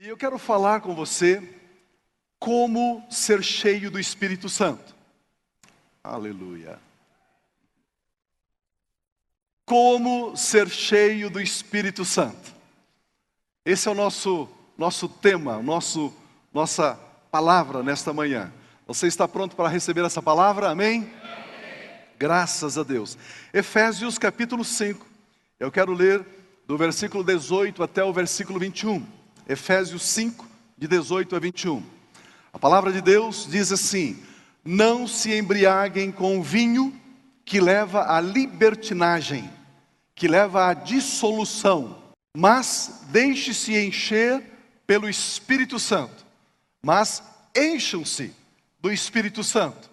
E eu quero falar com você como ser cheio do Espírito Santo. Aleluia. Como ser cheio do Espírito Santo. Esse é o nosso tema, nossa palavra nesta manhã. Você está pronto para receber essa palavra? Amém? Graças a Deus. Efésios capítulo 5. Eu quero ler do versículo 18 até o versículo 21. Efésios 5, de 18 a 21. A palavra de Deus diz assim: não se embriaguem com o vinho que leva à libertinagem, que leva à dissolução, mas deixe-se encher pelo Espírito Santo. Mas encham-se do Espírito Santo,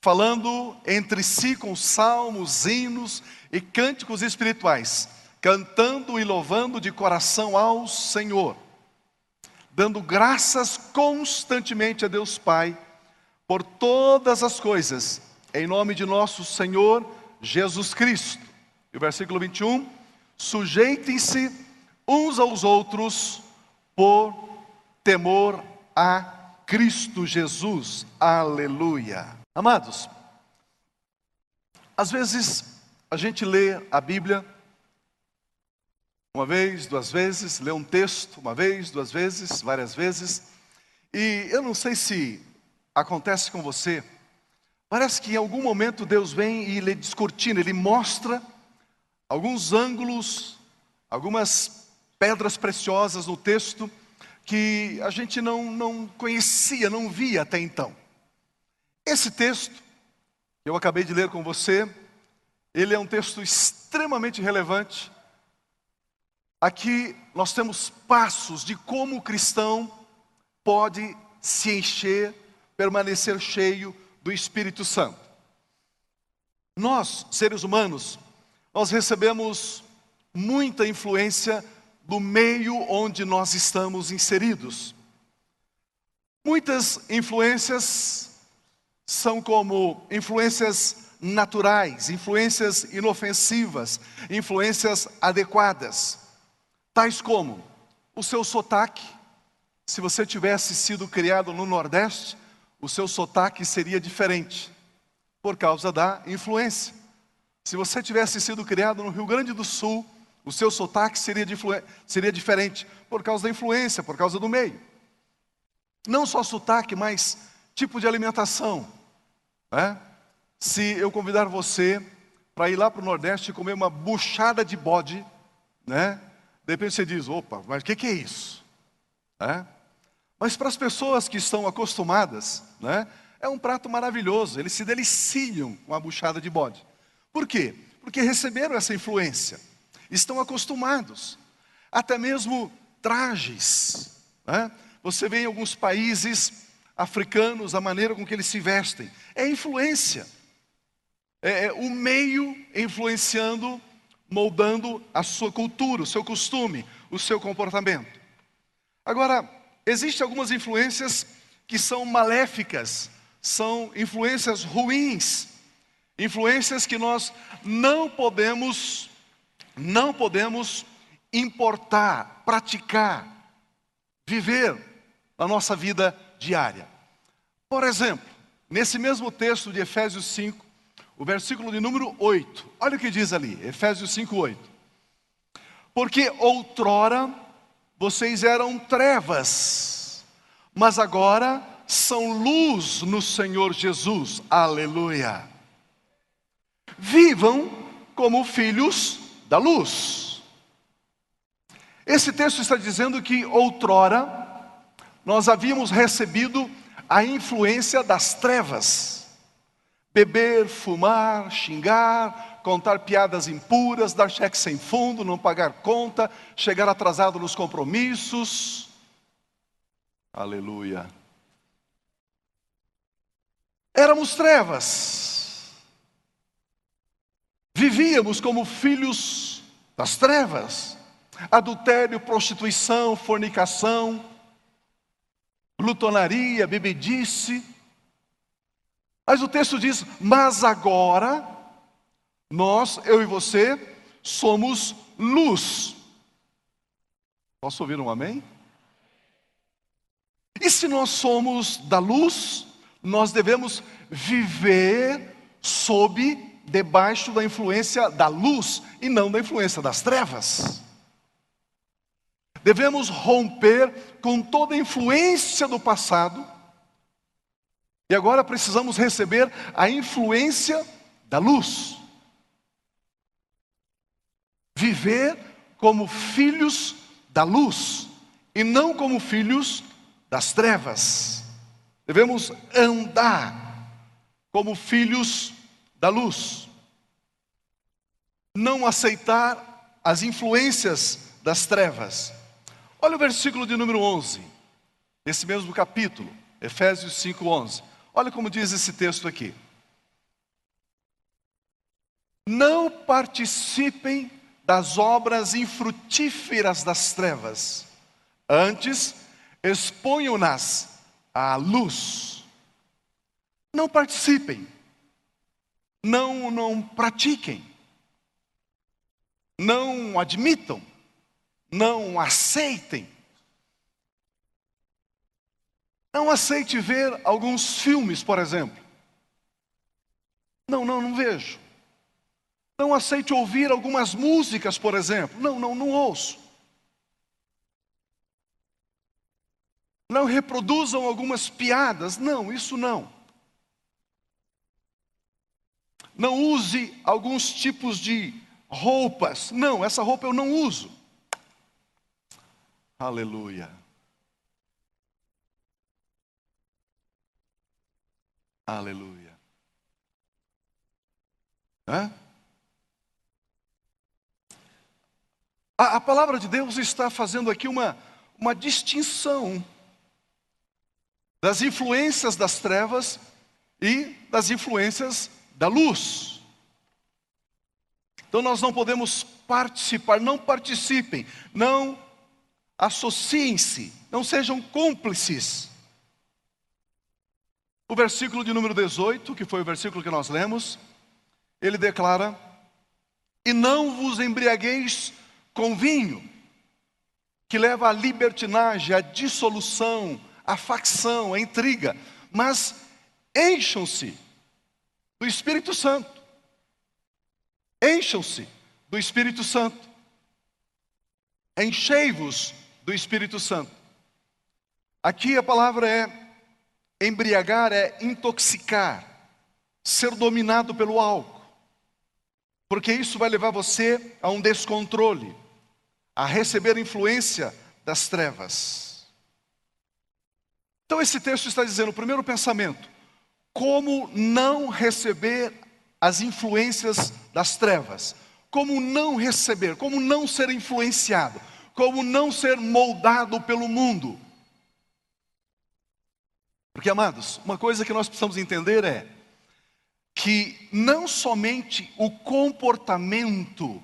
falando entre si com salmos, hinos e cânticos espirituais, cantando e louvando de coração ao Senhor, dando graças constantemente a Deus Pai por todas as coisas, em nome de nosso Senhor Jesus Cristo. E o versículo 21, sujeitem-se uns aos outros por temor a Cristo Jesus. Aleluia. Amados, às vezes a gente lê a Bíblia uma vez, duas vezes, lê um texto uma vez, duas vezes, várias vezes, e eu não sei se acontece com você, parece que em algum momento Deus vem e ele descortina, ele mostra alguns ângulos, algumas pedras preciosas no texto que a gente não conhecia, não via até então. Esse texto que eu acabei de ler com você, ele é um texto extremamente relevante. Aqui nós temos passos de como o cristão pode se encher, permanecer cheio do Espírito Santo. Nós, seres humanos, nós recebemos muita influência do meio onde nós estamos inseridos. Muitas influências são como influências naturais, influências inofensivas, influências adequadas. Tais como o seu sotaque. Se você tivesse sido criado no Nordeste, o seu sotaque seria diferente, por causa da influência. Se você tivesse sido criado no Rio Grande do Sul, o seu sotaque seria diferente, por causa da influência, por causa do meio. Não só sotaque, mas tipo de alimentação, né? Se eu convidar você para ir lá para o Nordeste e comer uma buchada de bode, né? De repente você diz, opa, mas o que é isso? Mas para as pessoas que estão acostumadas, né, é um prato maravilhoso, eles se deliciam com a buchada de bode. Por quê? Porque receberam essa influência, estão acostumados. Até mesmo trajes, né? Você vê em alguns países africanos, a maneira com que eles se vestem, é influência. É o meio influenciando, moldando a sua cultura, o seu costume, o seu comportamento. Agora, existem algumas influências que são maléficas, são influências ruins, influências que nós não podemos importar, praticar, viver na nossa vida diária. Por exemplo, nesse mesmo texto de Efésios 5, o versículo de número 8, olha o que diz ali, Efésios 5, 8. Porque outrora vocês eram trevas, mas agora são luz no Senhor Jesus. Aleluia. Vivam como filhos da luz. Esse texto está dizendo que outrora nós havíamos recebido a influência das trevas. Beber, fumar, xingar, contar piadas impuras, dar cheque sem fundo, não pagar conta, chegar atrasado nos compromissos. Aleluia. Éramos trevas. Vivíamos como filhos das trevas. Adultério, prostituição, fornicação, glutonaria, bebedice. Mas o texto diz, mas agora, nós, eu e você, somos luz. Posso ouvir um amém? se nós somos da luz, nós devemos viver debaixo da influência da luz e não da influência das trevas. Devemos romper com toda a influência do passado e agora precisamos receber a influência da luz. Viver como filhos da luz e não como filhos das trevas. Devemos andar como filhos da luz. Não aceitar as influências das trevas. Olha o versículo de número 11, esse mesmo capítulo, Efésios 5:11. Olha como diz esse texto aqui. Não participem das obras infrutíferas das trevas, antes exponham-nas à luz. Não participem, não pratiquem, não admitam, não aceitem. Não aceite ver alguns filmes, por exemplo. Não vejo. Não aceite ouvir algumas músicas, por exemplo. Não ouço. Não reproduzam algumas piadas. Não, isso não. Não use alguns tipos de roupas. Não, essa roupa eu não uso. Aleluia. Aleluia. A palavra de Deus está fazendo aqui uma distinção das influências das trevas e das influências da luz. Então nós não podemos participar, não participem, não associem-se, não sejam cúmplices. O versículo de número 18, que foi o versículo que nós lemos, ele declara: e não vos embriagueis com vinho, que leva à libertinagem, à dissolução, à facção, à intriga, mas encham-se do Espírito Santo. Encham-se do Espírito Santo. Enchei-vos do Espírito Santo. Aqui a palavra é embriagar, é intoxicar, ser dominado pelo álcool, porque isso vai levar você a um descontrole, a receber influência das trevas. Então esse texto está dizendo, o primeiro pensamento, como não receber as influências das trevas, como não receber, como não ser influenciado, como não ser moldado pelo mundo. Porque, amados, uma coisa que nós precisamos entender é que não somente o comportamento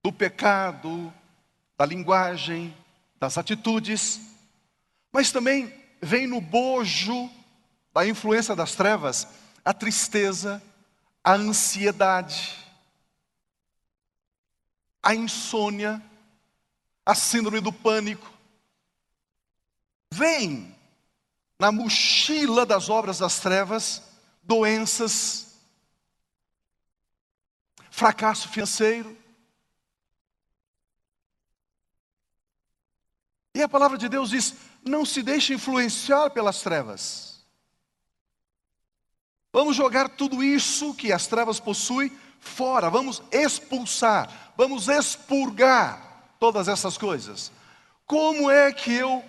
do pecado, da linguagem, das atitudes, mas também vem no bojo da influência das trevas a tristeza, a ansiedade, a insônia, a síndrome do pânico. Vem na mochila das obras das trevas, doenças, fracasso financeiro. E a palavra de Deus diz, não se deixe influenciar pelas trevas. Vamos jogar tudo isso que as trevas possuem fora, vamos expulsar, vamos expurgar todas essas coisas. Como é que eu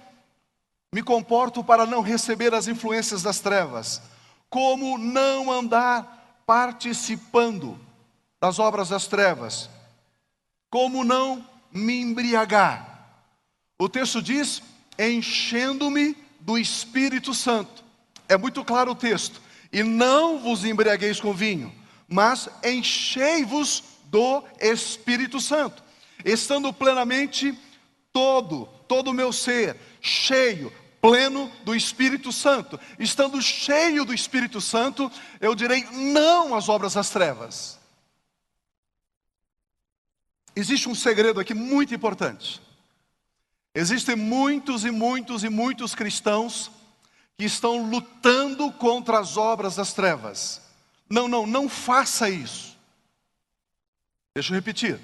me comporto para não receber as influências das trevas? Como não andar participando das obras das trevas? Como não me embriagar? O texto diz, enchendo-me do Espírito Santo. É muito claro o texto. E não vos embriagueis com vinho, mas enchei-vos do Espírito Santo. Estando plenamente todo o meu ser, cheio, pleno do Espírito Santo. Estando cheio do Espírito Santo, eu direi não às obras das trevas. Existe um segredo aqui muito importante. Existem muitos e muitos e muitos cristãos que estão lutando contra as obras das trevas. Não faça isso. Deixa eu repetir.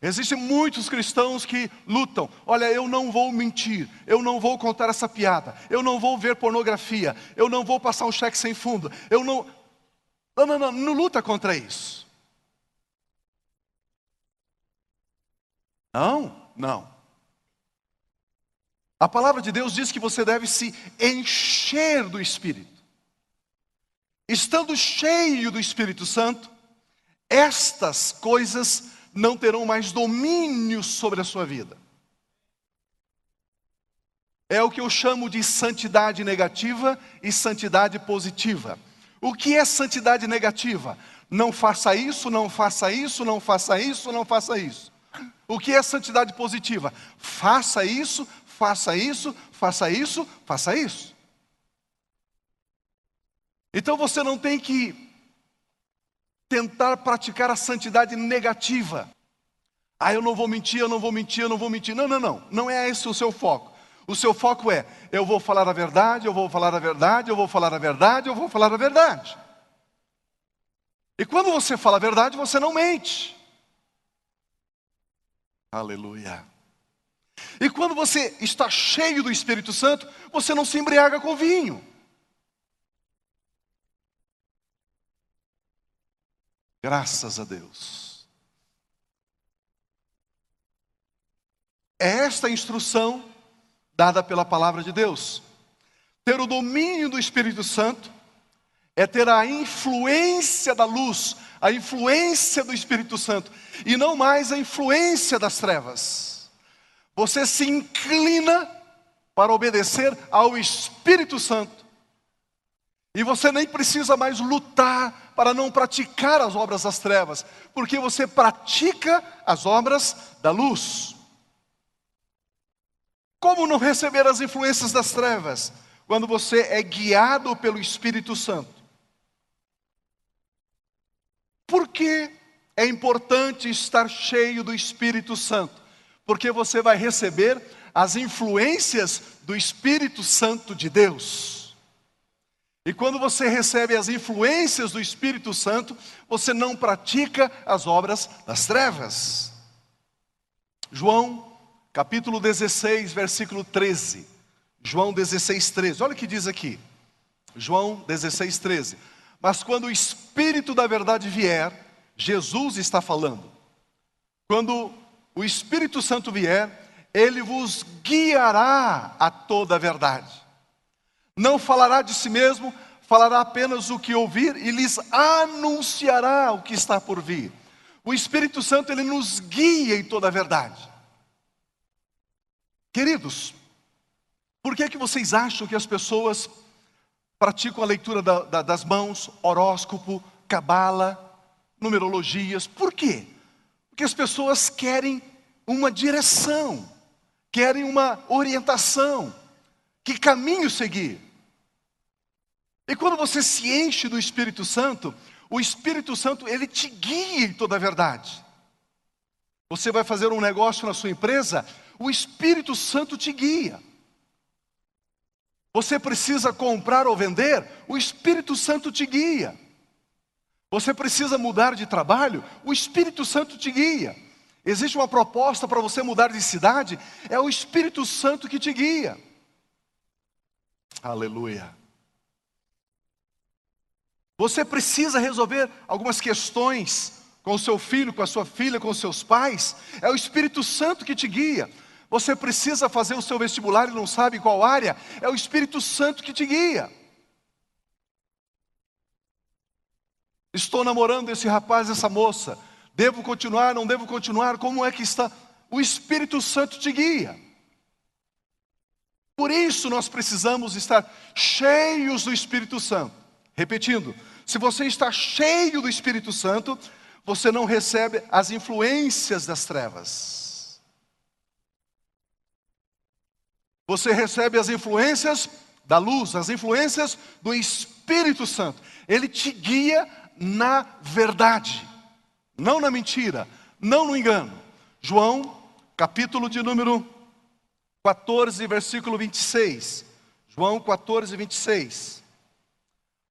Existem muitos cristãos que lutam. Olha, eu não vou mentir, eu não vou contar essa piada, eu não vou ver pornografia, eu não vou passar um cheque sem fundo, eu não... Não luta contra isso. Não. A palavra de Deus diz que você deve se encher do Espírito. Estando cheio do Espírito Santo, estas coisas não terão mais domínio sobre a sua vida. É o que eu chamo de santidade negativa e santidade positiva. O que é santidade negativa? Não faça isso, não faça isso, não faça isso, não faça isso. O que é santidade positiva? Faça isso, faça isso, faça isso, faça isso. Então você não tem que tentar praticar a santidade negativa. Eu não vou mentir, eu não vou mentir, eu não vou mentir. Não é esse o seu foco. O seu foco é, eu vou falar a verdade, eu vou falar a verdade, eu vou falar a verdade, eu vou falar a verdade. E quando você fala a verdade, você não mente. Aleluia. E quando você está cheio do Espírito Santo, você não se embriaga com vinho. Graças a Deus. É esta a instrução dada pela palavra de Deus. Ter o domínio do Espírito Santo é ter a influência da luz, a influência do Espírito Santo, e não mais a influência das trevas. Você se inclina para obedecer ao Espírito Santo. E você nem precisa mais lutar para não praticar as obras das trevas, porque você pratica as obras da luz. Como não receber as influências das trevas? Quando você é guiado pelo Espírito Santo. Por que é importante estar cheio do Espírito Santo? Porque você vai receber as influências do Espírito Santo de Deus. E quando você recebe as influências do Espírito Santo, você não pratica as obras das trevas. João capítulo 16, versículo 13. João 16, 13. Olha o que diz aqui. João 16, 13. Mas quando o Espírito da verdade vier, Jesus está falando. Quando o Espírito Santo vier, Ele vos guiará a toda a verdade. Não falará de si mesmo, falará apenas o que ouvir e lhes anunciará o que está por vir. O Espírito Santo, Ele nos guia em toda a verdade. Queridos, por que vocês acham que as pessoas praticam a leitura das mãos, horóscopo, cabala, numerologias? Por quê? Porque as pessoas querem uma direção, querem uma orientação, que caminho seguir. E quando você se enche do Espírito Santo, o Espírito Santo, ele te guia em toda a verdade. Você vai fazer um negócio na sua empresa, o Espírito Santo te guia. Você precisa comprar ou vender, o Espírito Santo te guia. Você precisa mudar de trabalho, o Espírito Santo te guia. Existe uma proposta para você mudar de cidade, é o Espírito Santo que te guia. Aleluia. Você precisa resolver algumas questões com o seu filho, com a sua filha, com os seus pais, é o Espírito Santo que te guia. Você precisa fazer o seu vestibular e não sabe qual área, é o Espírito Santo que te guia. Estou namorando esse rapaz, essa moça, devo continuar, não devo continuar, como é que está? O Espírito Santo te guia. Por isso nós precisamos estar cheios do Espírito Santo. Repetindo, se você está cheio do Espírito Santo, você não recebe as influências das trevas. Você recebe as influências da luz, as influências do Espírito Santo. Ele te guia na verdade, não na mentira, não no engano. João, capítulo de número 14, versículo 26. João 14, 26.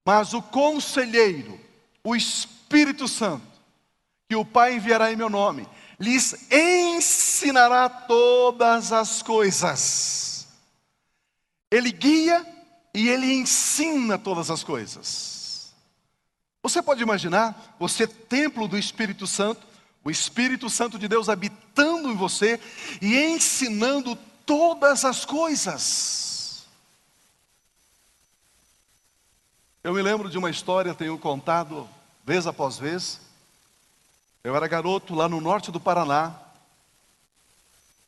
Mas o conselheiro, o Espírito Santo, que o Pai enviará em meu nome, lhes ensinará todas as coisas. Ele guia e ele ensina todas as coisas. Você pode imaginar, você templo do Espírito Santo, o Espírito Santo de Deus habitando em você e ensinando todas as coisas. Eu me lembro de uma história, tenho contado vez após vez. Eu era garoto lá no norte do Paraná.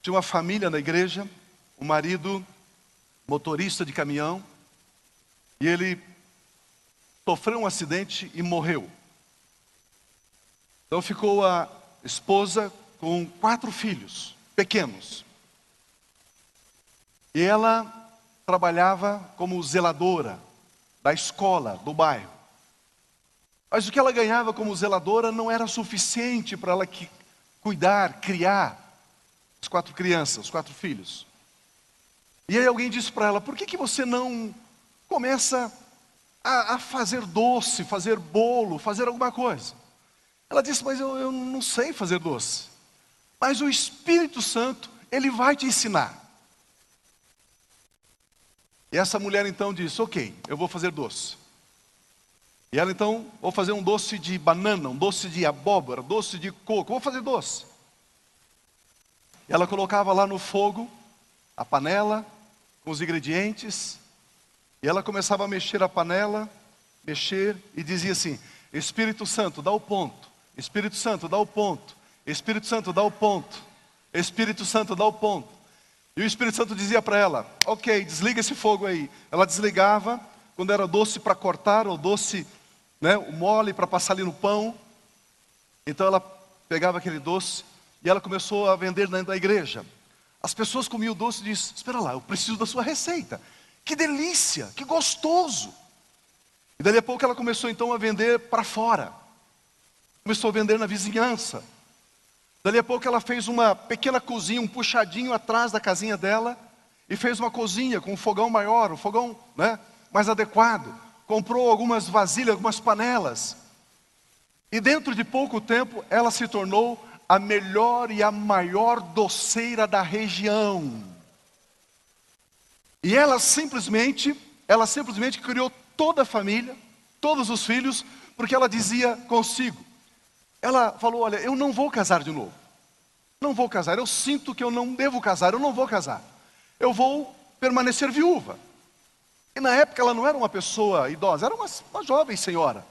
Tinha uma família na igreja, o marido motorista de caminhão, e ele sofreu um acidente e morreu. Então ficou a esposa com 4 filhos pequenos. E ela trabalhava como zeladora da escola do bairro. Mas o que ela ganhava como zeladora não era suficiente para ela cuidar, criar as 4 crianças, os 4 filhos. E aí alguém disse para ela: por que você não começa a fazer doce, fazer bolo, fazer alguma coisa? Ela disse: mas eu não sei fazer doce. Mas o Espírito Santo, Ele vai te ensinar. E essa mulher então disse: ok, eu vou fazer doce. E ela então: vou fazer um doce de banana, um doce de abóbora, doce de coco, vou fazer doce. E ela colocava lá no fogo a panela com os ingredientes. E ela começava a mexer a panela, mexer, e dizia assim: Espírito Santo, dá o ponto. Espírito Santo, dá o ponto. Espírito Santo, dá o ponto. Espírito Santo, dá o ponto. E o Espírito Santo dizia para ela: ok, desliga esse fogo aí. Ela desligava quando era doce para cortar, ou doce, o mole para passar ali no pão. Então ela pegava aquele doce e ela começou a vender dentro da igreja. As pessoas comiam o doce e diziam: espera lá, eu preciso da sua receita. Que delícia, que gostoso. E dali a pouco ela começou então a vender para fora. Começou a vender na vizinhança. Dali a pouco ela fez uma pequena cozinha, um puxadinho atrás da casinha dela, e fez uma cozinha com um fogão maior, um fogão mais adequado. Comprou algumas vasilhas, algumas panelas. E dentro de pouco tempo ela se tornou a melhor e a maior doceira da região. E ela simplesmente criou toda a família, todos os filhos, porque ela dizia consigo. Ela falou: olha, eu não vou casar de novo. Não vou casar, eu sinto que eu não devo casar, eu não vou casar. Eu vou permanecer viúva. E na época ela não era uma pessoa idosa, era uma jovem senhora.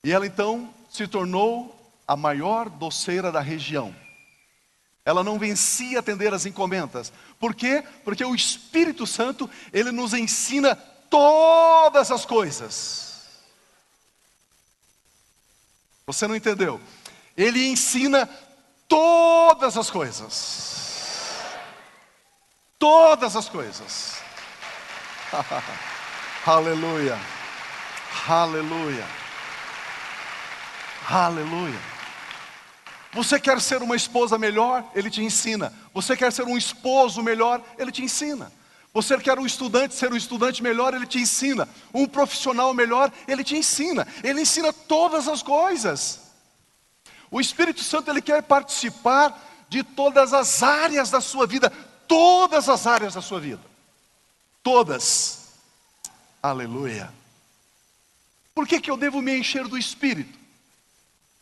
E ela então se tornou a maior doceira da região. Ela não vencia atender as encomendas. Por quê? Porque o Espírito Santo, Ele nos ensina todas as coisas. Você não entendeu? Ele ensina todas as coisas. Todas as coisas. Aleluia. Aleluia. Aleluia. Você quer ser uma esposa melhor? Ele te ensina. Você quer ser um esposo melhor? Ele te ensina. Você quer ser um estudante melhor? Ele te ensina. Um profissional melhor? Ele te ensina. Ele ensina todas as coisas. O Espírito Santo, Ele quer participar de todas as áreas da sua vida. Todas as áreas da sua vida. Todas. Aleluia. Por que eu devo me encher do Espírito?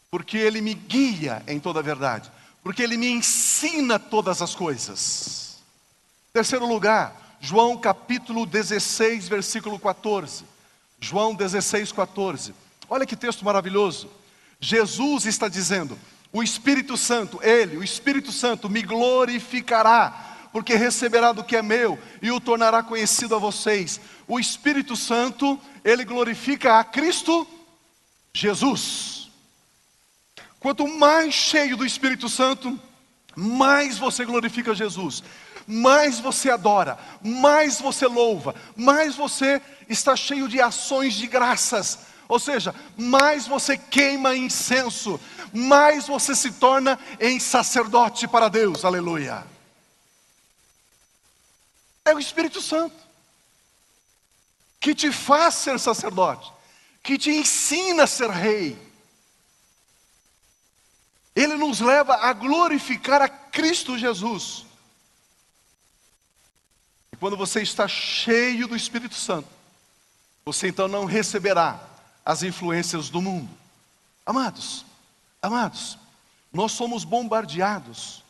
Porque Ele me guia em toda a verdade. Porque Ele me ensina todas as coisas. Terceiro lugar, João capítulo 16, versículo 14. João 16, 14. Olha que texto maravilhoso. Jesus está dizendo: o Espírito Santo, o Espírito Santo me glorificará, porque receberá do que é meu e o tornará conhecido a vocês. O Espírito Santo, Ele glorifica a Cristo Jesus. Quanto mais cheio do Espírito Santo, mais você glorifica Jesus, mais você adora, mais você louva, mais você está cheio de ações de graças. Ou seja, mais você queima incenso, mais você se torna em sacerdote para Deus. Aleluia. É o Espírito Santo, que te faz ser sacerdote, que te ensina a ser rei. Ele nos leva a glorificar a Cristo Jesus. E quando você está cheio do Espírito Santo, você então não receberá as influências do mundo. Amados, nós somos bombardeados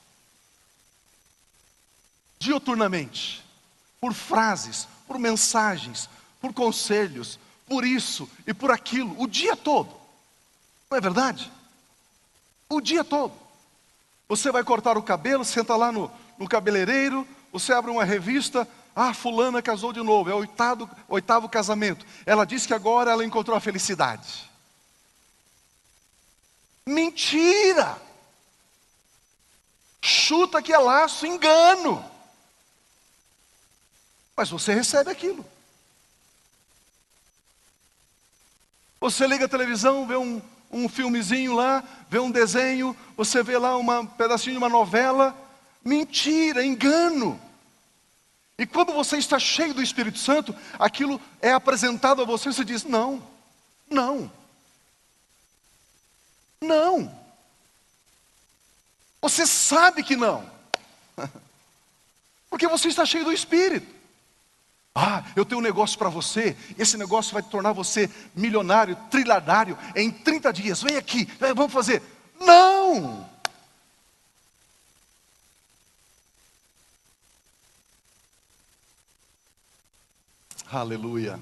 diuturnamente por frases, por mensagens, por conselhos, por isso e por aquilo, o dia todo. Não é verdade? O dia todo. Você vai cortar o cabelo, senta lá no cabeleireiro, você abre uma revista, fulana casou de novo, é o oitavo casamento. Ela diz que agora ela encontrou a felicidade. Mentira! Chuta que é laço, engano. Mas você recebe aquilo. Você liga a televisão, vê um filmezinho lá, vê um desenho, você vê lá um pedacinho de uma novela. Mentira, engano. E quando você está cheio do Espírito Santo, aquilo é apresentado a você e você diz, não. Você sabe que não. Porque você está cheio do Espírito. Eu tenho um negócio para você, esse negócio vai tornar você milionário, trilhardário em 30 dias. Vem aqui, vamos fazer. Não! Aleluia.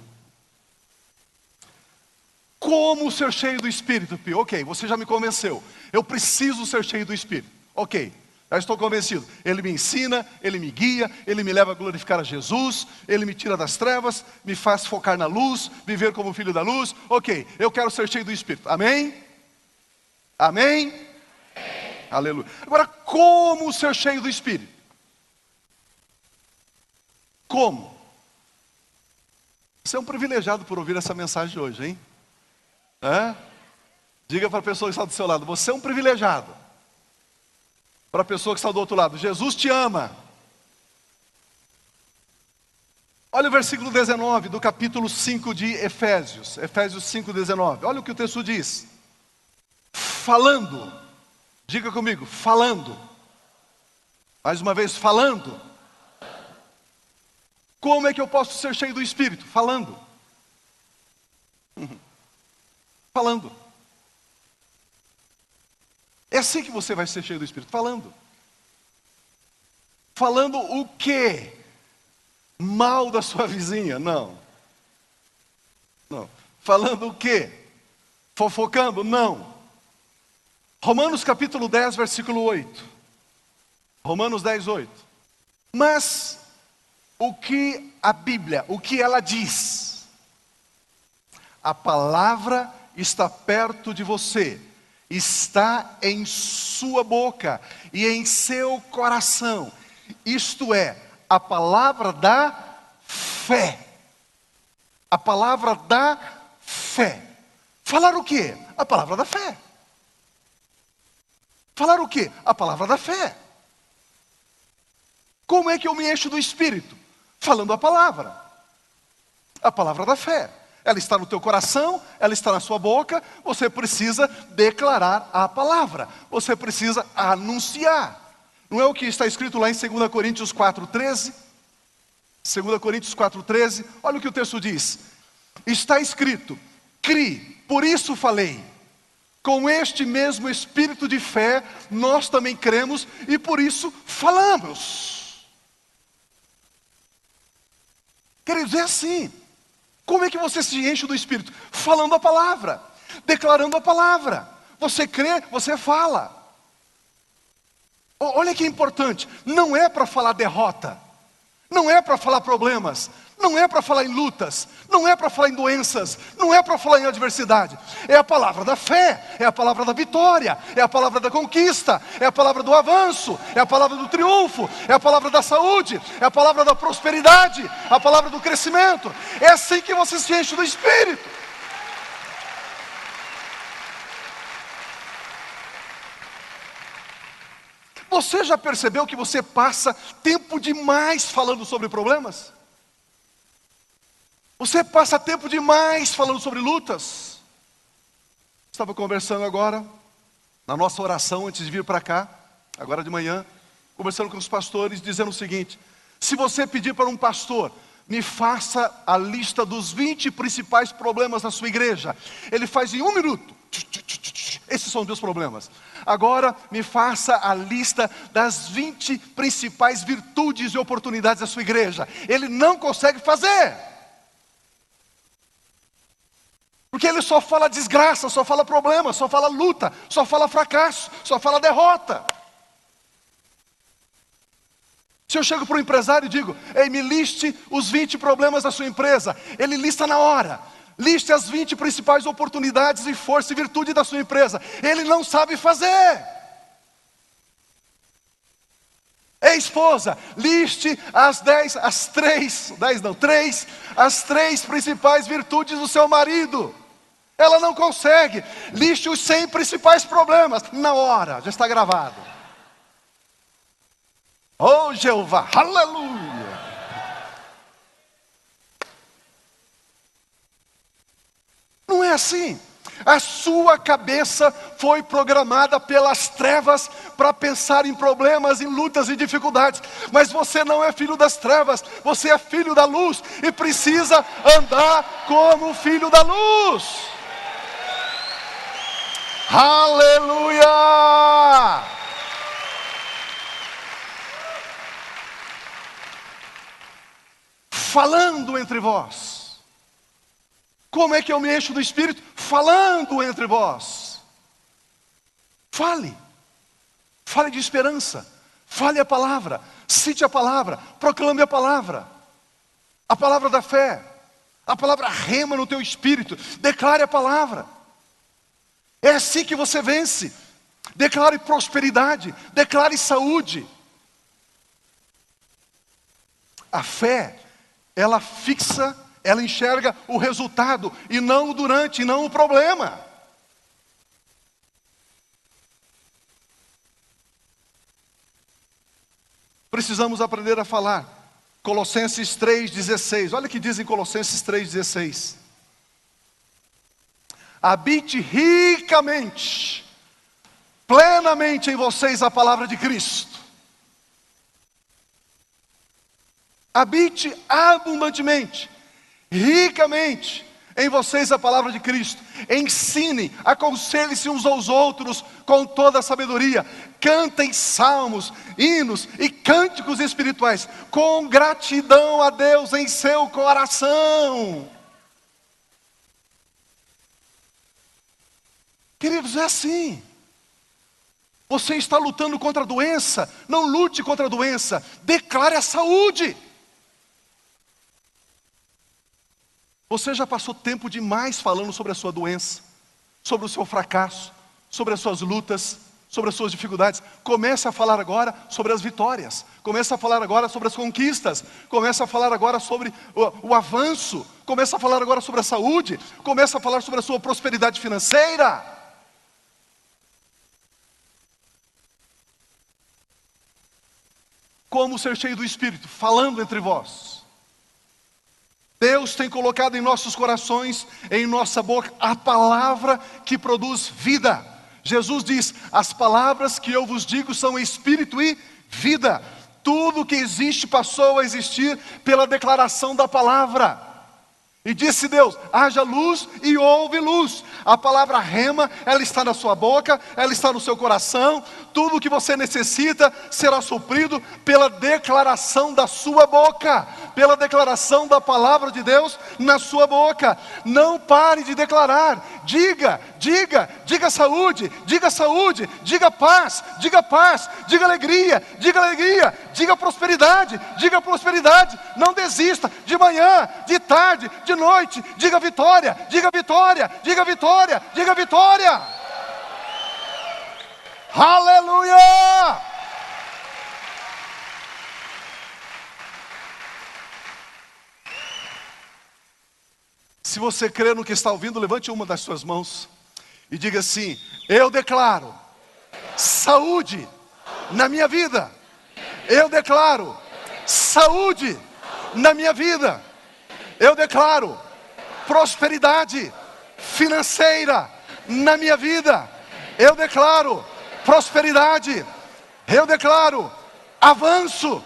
Como ser cheio do Espírito, Pio? Ok, você já me convenceu. Eu preciso ser cheio do Espírito. Ok, já estou convencido. Ele me ensina, Ele me guia, Ele me leva a glorificar a Jesus, Ele me tira das trevas, me faz focar na luz, viver como filho da luz. Ok, eu quero ser cheio do Espírito. Amém? Amém? Aleluia. Agora, como ser cheio do Espírito? Como? Você é um privilegiado por ouvir essa mensagem de hoje, hein? Diga para a pessoa que está do seu lado, você é um privilegiado. Para a pessoa que está do outro lado, Jesus te ama. Olha o versículo 19 do capítulo 5 de Efésios. Efésios 5:19. Olha o que o texto diz. Falando. Diga comigo, falando. Mais uma vez, falando. Como é que eu posso ser cheio do Espírito? Falando. Falando. É assim que você vai ser cheio do Espírito, falando. Falando o quê? Mal da sua vizinha? Não. Falando o quê? Fofocando? Não. Romanos capítulo 10, versículo 8. Romanos 10, 8. Mas o que a Bíblia, o que ela diz? A palavra está perto de você, está em sua boca e em seu coração. Isto é, a palavra da fé. A palavra da fé. Falar o quê? A palavra da fé. Falar o quê? A palavra da fé. Como é que eu me encho do Espírito? Falando a palavra da fé. Ela está no teu coração, ela está na sua boca, você precisa declarar a palavra, você precisa anunciar. Não é o que está escrito lá em 2 Coríntios 4:13? 2 Coríntios 4:13, olha o que o texto diz. Está escrito, crie, por isso falei. Com este mesmo espírito de fé, nós também cremos e por isso falamos. Queridos, é assim. Como é que você se enche do Espírito? Falando a palavra, declarando a palavra. Você crê, você fala. Olha que importante, não é para falar derrota, não é para falar problemas, não é para falar em lutas, não é para falar em doenças, não é para falar em adversidade. É a palavra da fé, é a palavra da vitória, é a palavra da conquista, é a palavra do avanço, é a palavra do triunfo, é a palavra da saúde, é a palavra da prosperidade, a palavra do crescimento. É assim que você se enche do Espírito. Você já percebeu que você passa tempo demais falando sobre problemas? Você passa tempo demais falando sobre lutas? Estava conversando agora, na nossa oração antes de vir para cá, agora de manhã, conversando com os pastores, dizendo o seguinte: se você pedir para um pastor, me faça a lista dos 20 principais problemas da sua igreja, ele faz em 1 minuto. Esses são os meus problemas. Agora me faça a lista das 20 principais virtudes e oportunidades da sua igreja. Ele não consegue fazer. Porque ele só fala desgraça, só fala problema, só fala luta, só fala fracasso, só fala derrota. Se eu chego para um empresário e digo: ei, me liste os 20 problemas da sua empresa, ele lista na hora. Liste as 20 principais oportunidades e força e virtude da sua empresa. Ele não sabe fazer. Ei, esposa, liste as 3 principais virtudes do seu marido. Ela não consegue. Liste os 100 principais problemas. Na hora, já está gravado. Oh, Jeová, aleluia. Não é assim. A sua cabeça foi programada pelas trevas para pensar em problemas, em lutas e dificuldades. Mas você não é filho das trevas, você é filho da luz e precisa andar como filho da luz. Aleluia! Falando entre vós. Como é que eu me encho do Espírito? Falando entre vós. Fale. Fale de esperança. Fale a palavra. Cite a palavra. Proclame a palavra. A palavra da fé. A palavra rema no teu espírito. Declare a palavra. É assim que você vence. Declare prosperidade. Declare saúde. A fé, ela fixa, ela enxerga o resultado e não o durante, e não o problema. Precisamos aprender a falar. Colossenses 3,16. Olha o que diz em Colossenses 3,16. Habite ricamente, plenamente em vocês a palavra de Cristo. Habite abundantemente, ricamente em vocês a palavra de Cristo. Ensine, aconselhe-se uns aos outros com toda a sabedoria. Cantem salmos, hinos e cânticos espirituais com gratidão a Deus em seu coração. Queridos, é assim. Você está lutando contra a doença? Não lute contra a doença. Declare a saúde. Você já passou tempo demais falando sobre a sua doença, sobre o seu fracasso, sobre as suas lutas, sobre as suas dificuldades. Comece a falar agora sobre as vitórias. Comece a falar agora sobre as conquistas. Comece a falar agora sobre o avanço. Comece a falar agora sobre a saúde. Comece a falar sobre a sua prosperidade financeira. Como ser cheio do Espírito? Falando entre vós. Deus tem colocado em nossos corações, em nossa boca, a palavra que produz vida. Jesus diz: as palavras que eu vos digo são espírito e vida. Tudo que existe passou a existir pela declaração da palavra. E disse Deus: haja luz, e houve luz. A palavra rema, ela está na sua boca, ela está no seu coração. Tudo o que você necessita será suprido pela declaração da sua boca, pela declaração da palavra de Deus na sua boca. Não pare de declarar. Diga saúde, diga paz, diga alegria, diga prosperidade, não desista, de manhã, de tarde, de noite, diga vitória. Aleluia! Se você crê no que está ouvindo, levante uma das suas mãos e diga assim: eu declaro saúde, na minha vida. Eu declaro saúde na minha vida. Eu declaro prosperidade financeira na minha vida. Eu declaro prosperidade. Eu declaro avanço.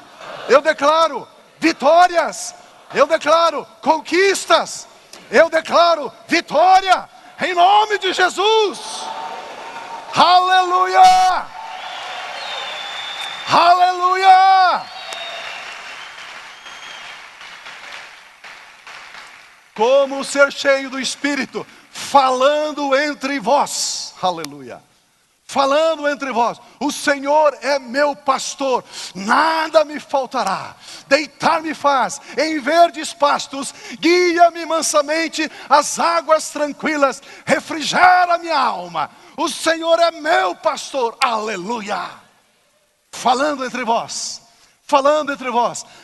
Eu declaro vitórias. Eu declaro conquistas. Eu declaro vitória em nome de Jesus. Aleluia! Aleluia! Como ser cheio do Espírito, falando entre vós. Aleluia! Falando entre vós, o Senhor é meu pastor, nada me faltará. Deitar-me faz em verdes pastos, guia-me mansamente às águas tranquilas, refrigera minha alma. O Senhor é meu pastor, aleluia. Falando entre vós,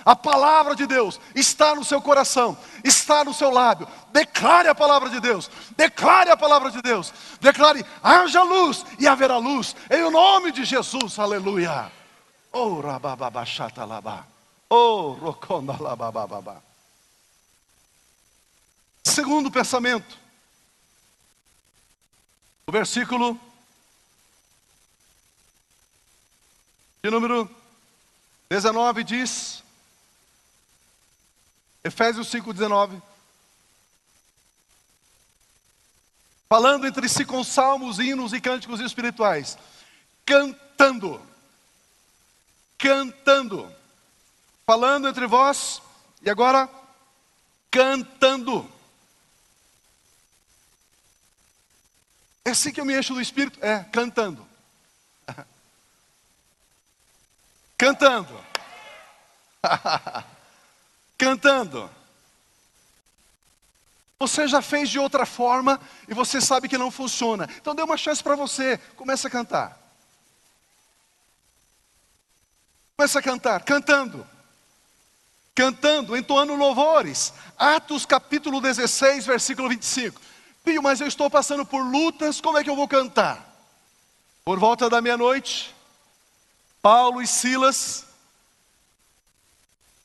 a palavra de Deus está no seu coração, está no seu lábio. Declare a palavra de Deus, declare a palavra de Deus, declare, haja luz e haverá luz, em o nome de Jesus, aleluia. Oh, rabababachatalabá, oh, rocondalabababá. Segundo pensamento, o versículo de número 19 diz, Efésios 5:19, falando entre si com salmos, hinos e cânticos espirituais, cantando, falando entre vós, e agora, cantando. É assim que eu me encho do Espírito, cantando. Cantando. Cantando. Você já fez de outra forma e você sabe que não funciona. Então dê uma chance para você. Comece a cantar. Comece a cantar. Cantando. Cantando, entoando louvores. Atos capítulo 16, versículo 25. Pio, mas eu estou passando por lutas, como é que eu vou cantar? Por volta da meia-noite, Paulo e Silas,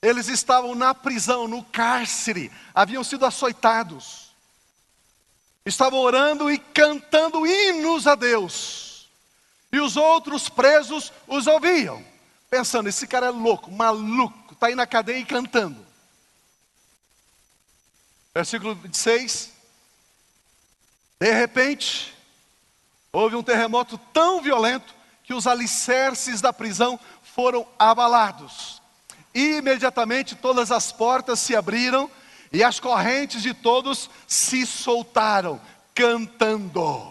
eles estavam na prisão, no cárcere, haviam sido açoitados, estavam orando e cantando hinos a Deus, e os outros presos os ouviam, pensando, esse cara é louco, maluco, está aí na cadeia e cantando. Versículo 26, de repente, houve um terremoto tão violento, que os alicerces da prisão foram abalados. E imediatamente todas as portas se abriram e as correntes de todos se soltaram, cantando.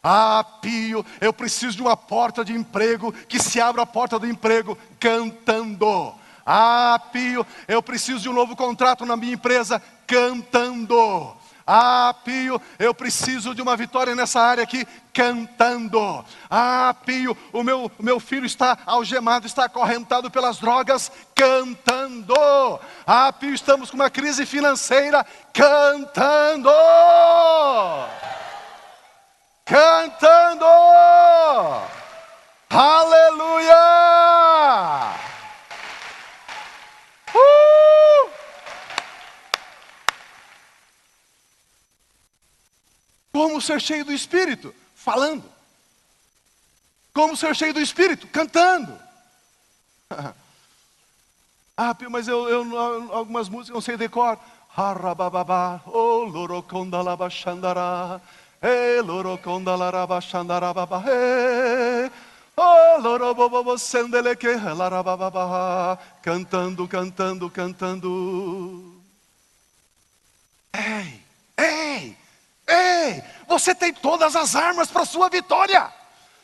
Ah, Pio, eu preciso de uma porta de emprego, que se abra a porta do emprego, cantando. Ah, Pio, eu preciso de um novo contrato na minha empresa, cantando. Ah, Pio, eu preciso de uma vitória nessa área aqui, cantando. Ah, Pio, o meu filho está algemado, está acorrentado pelas drogas, cantando. Ah, Pio, estamos com uma crise financeira, cantando. Cantando. Aleluia. Como ser cheio do Espírito? Falando. Como ser cheio do Espírito? Cantando. Ah, Pio, mas eu algumas músicas não sei decor. Harabababá, oh, lorocondalabachandará, lorocondalabachandarababá, oh, lorobobobo, sendeleque, larabababá, cantando. Ei, você tem todas as armas para a sua vitória.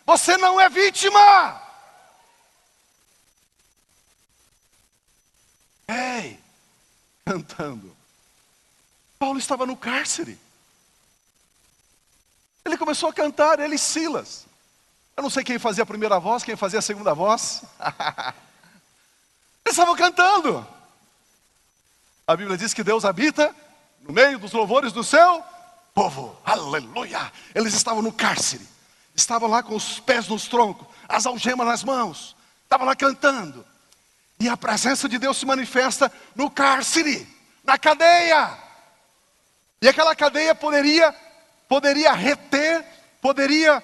Você não é vítima. Ei, cantando. Paulo estava no cárcere. Ele começou a cantar, ele e Silas. Eu não sei quem fazia a primeira voz, quem fazia a segunda voz. Eles estavam cantando. A Bíblia diz que Deus habita no meio dos louvores do seu povo. Aleluia. Eles estavam no cárcere. estavam lá com os pés nos troncos, as algemas nas mãos, estavam lá cantando. E a presença de Deus se manifesta no cárcere, na cadeia. E aquela cadeia poderia reter, poderia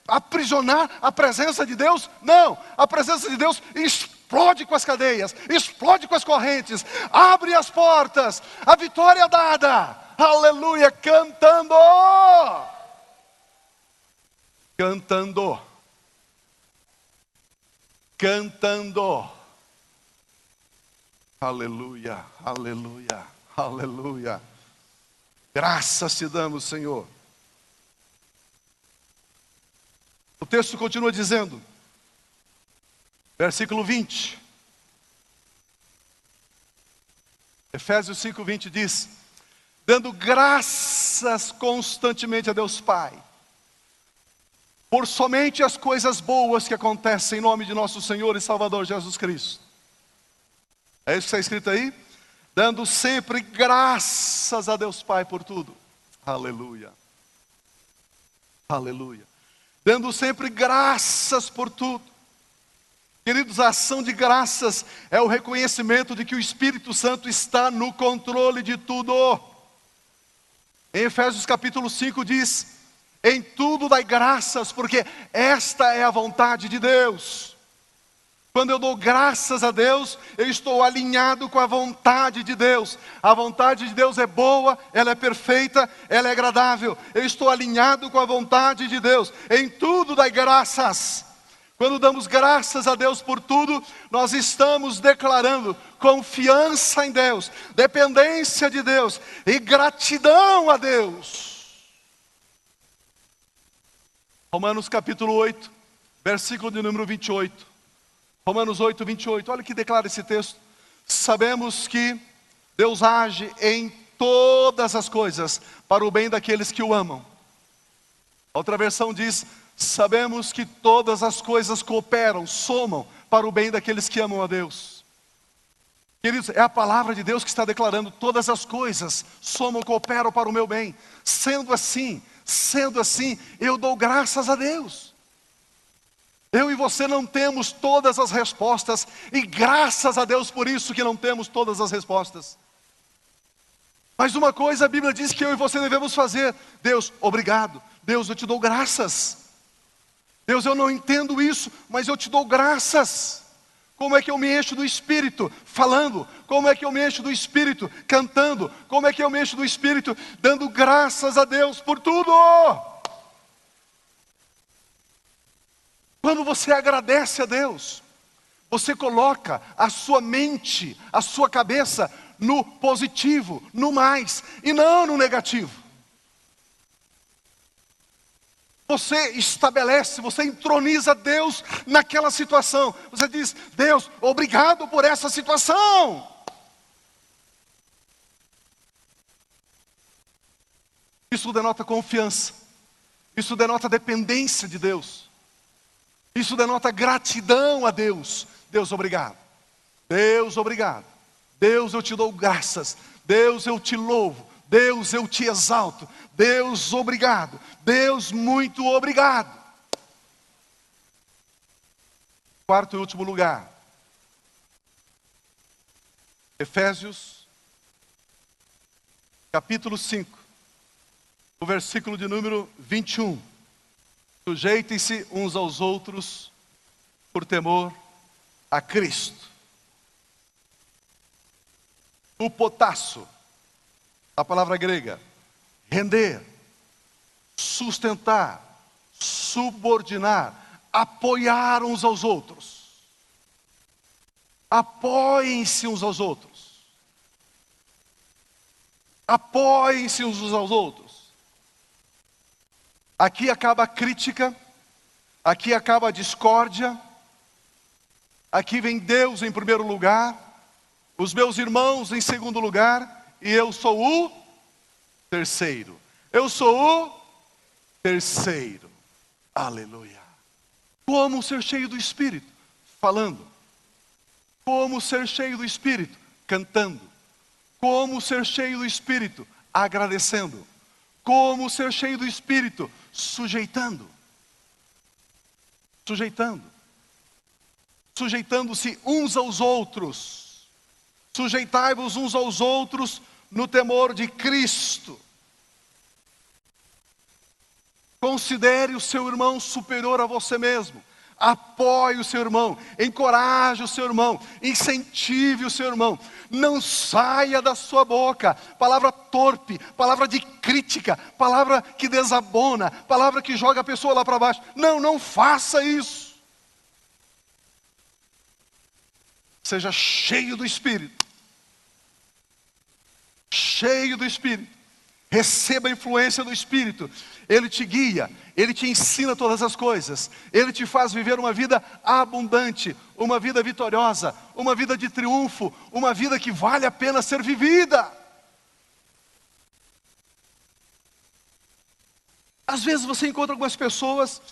aprisionar a presença de Deus? Não, a presença de Deus explode com as cadeias, explode com as correntes, abre as portas, a vitória é dada, aleluia, cantando, cantando, cantando, aleluia, aleluia, aleluia, graças te damos, Senhor. O texto continua dizendo, versículo 20. Efésios 5:20 diz: dando graças constantemente a Deus Pai, por somente as coisas boas que acontecem em nome de nosso Senhor e Salvador Jesus Cristo. É isso que está escrito aí? Dando sempre graças a Deus Pai por tudo. Aleluia. Aleluia. Dando sempre graças por tudo. Queridos, a ação de graças é o reconhecimento de que o Espírito Santo está no controle de tudo. Em Efésios capítulo 5 diz: em tudo dai graças, porque esta é a vontade de Deus. Quando eu dou graças a Deus, eu estou alinhado com a vontade de Deus. A vontade de Deus é boa, ela é perfeita, ela é agradável. Eu estou alinhado com a vontade de Deus. Em tudo dai graças. Quando damos graças a Deus por tudo, nós estamos declarando confiança em Deus, dependência de Deus e gratidão a Deus. Romanos capítulo 8, versículo de número 28. Romanos 8, 28, olha o que declara esse texto. Sabemos que Deus age em todas as coisas para o bem daqueles que o amam. Outra versão diz: sabemos que todas as coisas cooperam, somam para o bem daqueles que amam a Deus. Queridos, é a palavra de Deus que está declarando: todas as coisas somam, cooperam para o meu bem. Sendo assim, eu dou graças a Deus. Eu e você não temos todas as respostas, e graças a Deus por isso que não temos todas as respostas. Mas uma coisa a Bíblia diz que eu e você devemos fazer: Deus, obrigado. Deus, eu te dou graças. Deus, eu não entendo isso, mas eu te dou graças. Como é que eu me encho do Espírito falando? Como é que eu me encho do Espírito cantando? Como é que eu me encho do Espírito dando graças a Deus por tudo? Quando você agradece a Deus, você coloca a sua mente, a sua cabeça no positivo, no mais, e não no negativo. Você estabelece, você entroniza Deus naquela situação. Você diz: Deus, obrigado por essa situação. Isso denota confiança. Isso denota dependência de Deus. Isso denota gratidão a Deus. Deus, obrigado. Deus, obrigado. Deus, eu te dou graças. Deus, eu te louvo. Deus, eu te exalto. Deus, obrigado. Deus, muito obrigado. Quarto e último lugar. Efésios, capítulo 5, o versículo de número 21. Sujeitem-se uns aos outros por temor a Cristo. O potasso, a palavra grega, render, sustentar, subordinar, apoiar uns aos outros. Apoiem-se uns aos outros. Apoiem-se uns aos outros. Aqui acaba a crítica, aqui acaba a discórdia, aqui vem Deus em primeiro lugar, os meus irmãos em segundo lugar, e eu sou o terceiro. Eu sou o terceiro. Aleluia. Como ser cheio do Espírito? Falando. Como ser cheio do Espírito? Cantando. Como ser cheio do Espírito? Agradecendo. Como ser cheio do Espírito? sujeitando-se uns aos outros. Sujeitai-vos uns aos outros no temor de Cristo. Considere o seu irmão superior a você mesmo. Apoie o seu irmão, encoraje o seu irmão, incentive o seu irmão. Não saia da sua boca palavra torpe, palavra de crítica, palavra que desabona, palavra que joga a pessoa lá para baixo. Não faça isso. Seja cheio do Espírito. Cheio do Espírito. Receba a influência do Espírito. Ele te guia, Ele te ensina todas as coisas. Ele te faz viver uma vida abundante, uma vida vitoriosa, uma vida de triunfo, uma vida que vale a pena ser vivida. Às vezes você encontra algumas pessoas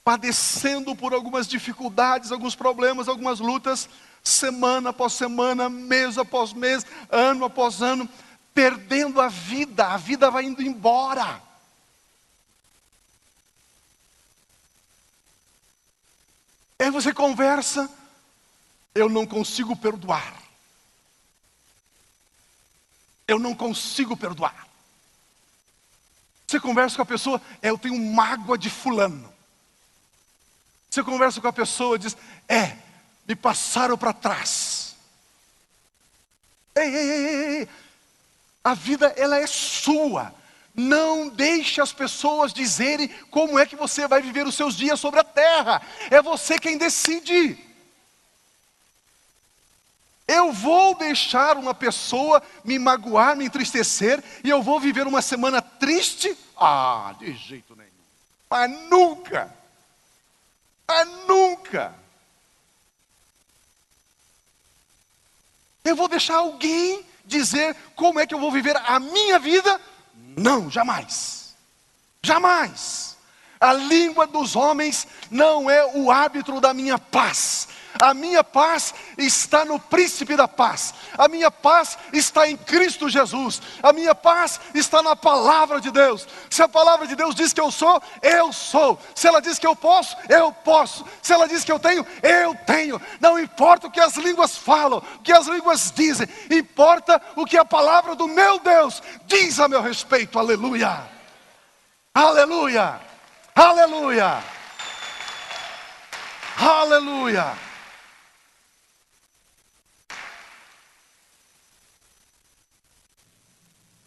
padecendo por algumas dificuldades, alguns problemas, algumas lutas, semana após semana, mês após mês, ano após ano, perdendo a vida vai indo embora. Aí você conversa, eu não consigo perdoar. Eu não consigo perdoar. Você conversa com a pessoa, eu tenho mágoa de fulano. Você conversa com a pessoa e diz, me passaram para trás. Ei. A vida, ela é sua. Não deixe as pessoas dizerem como é que você vai viver os seus dias sobre a terra. É você quem decide. Eu vou deixar uma pessoa me magoar, me entristecer, e eu vou viver uma semana triste? De jeito nenhum. Mas nunca. Eu vou deixar alguém dizer como é que eu vou viver a minha vida? Não, jamais. A língua dos homens não é o árbitro da minha paz. A minha paz está no príncipe da paz. A minha paz está em Cristo Jesus. A minha paz está na palavra de Deus. Se a palavra de Deus diz que eu sou, eu sou. Se ela diz que eu posso, eu posso. Se ela diz que eu tenho, eu tenho. Não importa o que as línguas falam, o que as línguas dizem. Importa o que a palavra do meu Deus diz a meu respeito. Aleluia. Aleluia. Aleluia. Aleluia.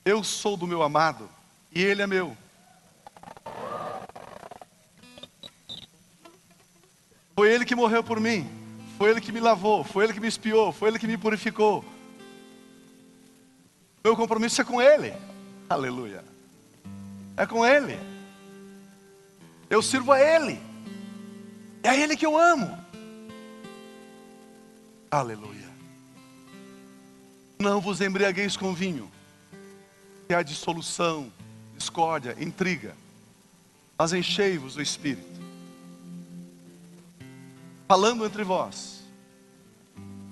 Eu sou do meu amado e ele é meu. Foi ele que morreu por mim. Foi ele que me lavou. Foi ele que me expiou. Foi ele que me purificou. Meu compromisso é com ele. Aleluia. É com ele. Eu sirvo a ele. É a ele que eu amo. Aleluia. Não vos embriagueis com vinho, que há dissolução, discórdia, intriga, mas enchei-vos do Espírito, falando entre vós,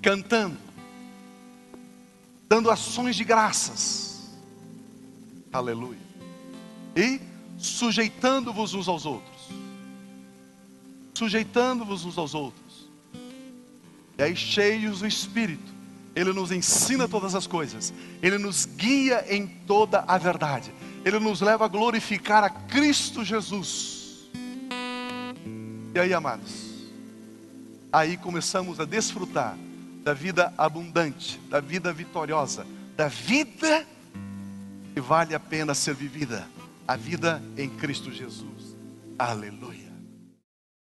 cantando, dando ações de graças, aleluia, e sujeitando-vos uns aos outros, e aí cheios do Espírito, Ele nos ensina todas as coisas. Ele nos guia em toda a verdade. Ele nos leva a glorificar a Cristo Jesus. E aí, amados, aí começamos a desfrutar da vida abundante, da vida vitoriosa, da vida que vale a pena ser vivida. A vida em Cristo Jesus. Aleluia.